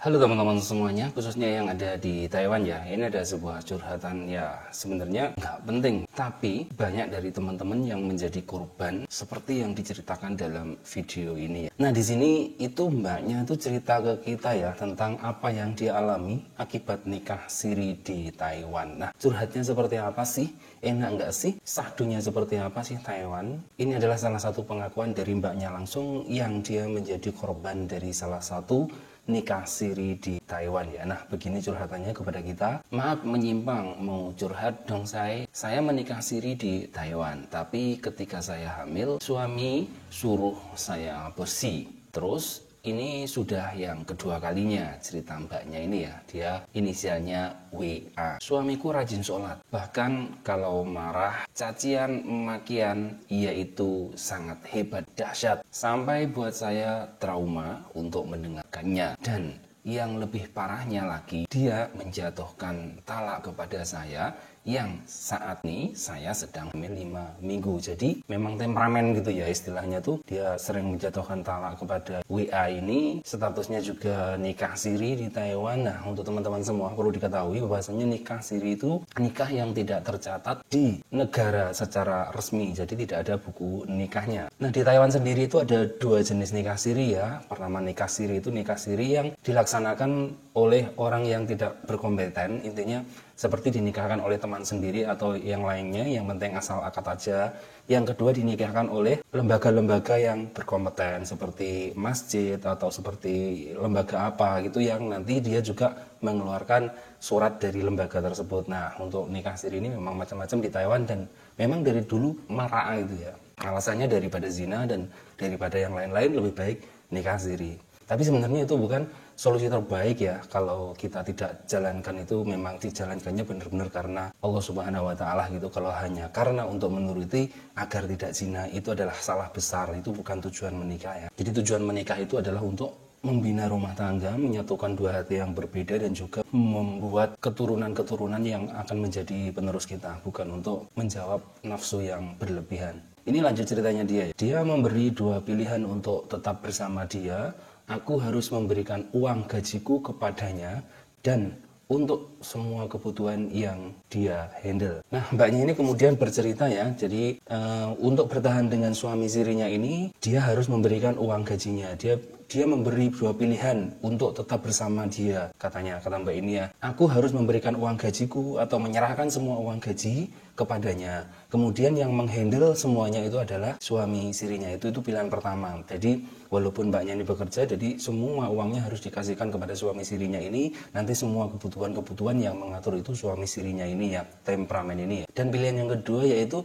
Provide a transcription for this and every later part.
Halo teman-teman semuanya, khususnya yang ada di Taiwan ya. Ini ada sebuah curhatan ya sebenarnya nggak penting, tapi banyak dari teman-teman yang menjadi korban seperti yang diceritakan dalam video ini. Nah di sini itu mbaknya itu cerita ke kita ya tentang apa yang dia alami akibat nikah siri di Taiwan. Nah curhatnya seperti apa sih? Enak nggak sih? Sahdunya seperti apa sih Taiwan? Ini adalah salah satu pengakuan dari mbaknya langsung yang dia menjadi korban dari salah satu nikah siri di Taiwan ya. Nah begini curhatannya kepada kita. Maaf menyimpang, mau curhat dong saya menikah siri di Taiwan, tapi ketika saya hamil suami suruh saya aborsi. Terus ini sudah yang kedua kalinya cerita mbaknya ini ya. Dia inisialnya WA. Suamiku rajin sholat, bahkan kalau marah, cacian, makian, ia itu sangat hebat, dahsyat, sampai buat saya trauma untuk mendengarkannya. Dan yang lebih parahnya lagi, dia menjatuhkan talak kepada saya yang saat ini saya sedang hamil 5 minggu. Jadi memang temperamen gitu ya istilahnya tuh. Dia sering menjatuhkan talak kepada WA ini. Statusnya juga nikah siri di Taiwan. Nah untuk teman-teman semua perlu diketahui bahwasanya nikah siri itu nikah yang tidak tercatat di negara secara resmi. Jadi tidak ada buku nikahnya. Nah di Taiwan sendiri itu ada dua jenis nikah siri ya. Pertama nikah siri itu nikah siri yang dilaksanakan oleh orang yang tidak berkompeten. Intinya seperti dinikahkan oleh teman sendiri atau yang lainnya, yang penting asal akad aja. Yang kedua dinikahkan oleh lembaga-lembaga yang berkompeten seperti masjid atau seperti lembaga apa gitu yang nanti dia juga mengeluarkan surat dari lembaga tersebut. Nah untuk nikah siri ini memang macam-macam di Taiwan dan memang dari dulu marak gitu ya. Alasannya daripada zina dan daripada yang lain-lain lebih baik nikah siri. Tapi sebenarnya itu bukan solusi terbaik ya. Kalau kita tidak jalankan itu memang dijalankannya benar-benar karena Allah Subhanahu wa taala gitu. Kalau hanya karena untuk menuruti agar tidak zina itu adalah salah besar. Itu bukan tujuan menikah ya. Jadi tujuan menikah itu adalah untuk membina rumah tangga, menyatukan dua hati yang berbeda dan juga membuat keturunan-keturunan yang akan menjadi penerus kita, bukan untuk menjawab nafsu yang berlebihan. Ini lanjut ceritanya dia. Dia memberi dua pilihan untuk tetap bersama dia. Aku harus memberikan uang gajiku kepadanya dan untuk semua kebutuhan yang dia handle. Nah mbaknya ini kemudian bercerita ya, jadi untuk bertahan dengan suami sirinya ini, dia harus memberikan uang gajinya. Dia memberi dua pilihan untuk tetap bersama dia. Kata mbak ini ya, aku harus memberikan uang gajiku atau menyerahkan semua uang gaji kepadanya. Kemudian yang menghandle semuanya itu adalah suami sirinya. Itu pilihan pertama. Jadi walaupun mbaknya ini bekerja, jadi semua uangnya harus dikasihkan kepada suami sirinya ini. Nanti semua kebutuhan yang mengatur itu suami sirinya ini ya, temperamen ini ya. Dan pilihan yang kedua yaitu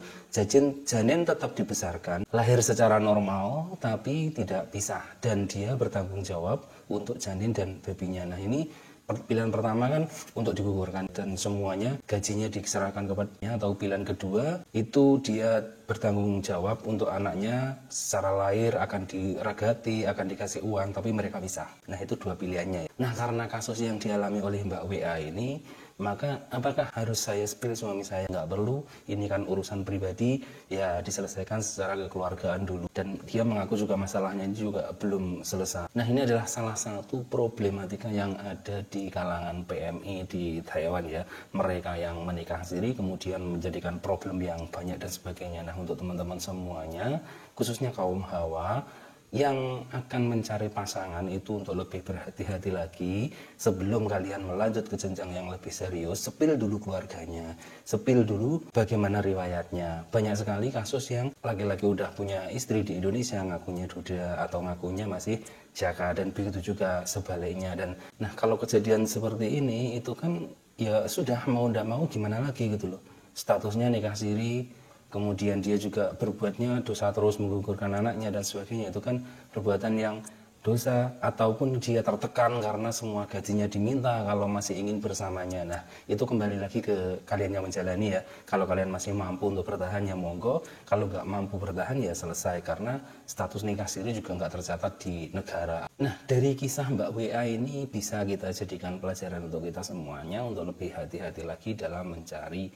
janin tetap dibesarkan, lahir secara normal tapi tidak pisah, dan dia bertanggung jawab untuk janin dan babinya. Nah ini pilihan pertama kan untuk digugurkan dan semuanya gajinya diserahkan kepadanya, atau pilihan kedua itu dia bertanggung jawab untuk anaknya secara lahir akan diragati, akan dikasih uang, tapi mereka pisah. Nah itu dua pilihannya. Nah karena kasus yang dialami oleh Mbak WA ini, maka apakah harus saya spill suami saya? Nggak perlu, ini kan urusan pribadi, ya diselesaikan secara kekeluargaan dulu. Dan dia mengaku juga masalahnya ini juga belum selesai. Nah ini adalah salah satu problematika yang ada di kalangan PMI di Taiwan ya. Mereka yang menikah siri kemudian menjadikan problem yang banyak dan sebagainya. Nah untuk teman-teman semuanya, khususnya kaum hawa, yang akan mencari pasangan itu untuk lebih berhati-hati lagi sebelum kalian melanjut ke jenjang yang lebih serius. Sepil dulu keluarganya, sepil dulu bagaimana riwayatnya. Banyak sekali kasus yang laki-laki udah punya istri di Indonesia ngakunya duda atau ngakunya masih jaka, dan begitu juga sebaliknya. Dan nah kalau kejadian seperti ini itu kan ya sudah mau ndak mau gimana lagi gitu loh. Statusnya nikah siri, kemudian dia juga berbuatnya dosa terus, menggugurkan anaknya dan sebagainya. Itu kan perbuatan yang dosa, ataupun dia tertekan karena semua gajinya diminta kalau masih ingin bersamanya. Nah itu kembali lagi ke kalian yang menjalani ya. Kalau kalian masih mampu untuk bertahan ya monggo, kalau nggak mampu bertahan ya selesai, karena status nikah siri juga nggak tercatat di negara. Nah dari kisah Mbak WA ini bisa kita jadikan pelajaran untuk kita semuanya untuk lebih hati-hati lagi dalam mencari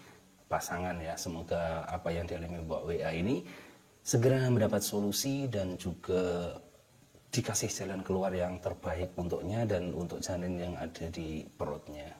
pasangan ya. Semoga apa yang dialami Mbak WA ini segera mendapat solusi dan juga dikasih jalan keluar yang terbaik untuknya dan untuk janin yang ada di perutnya.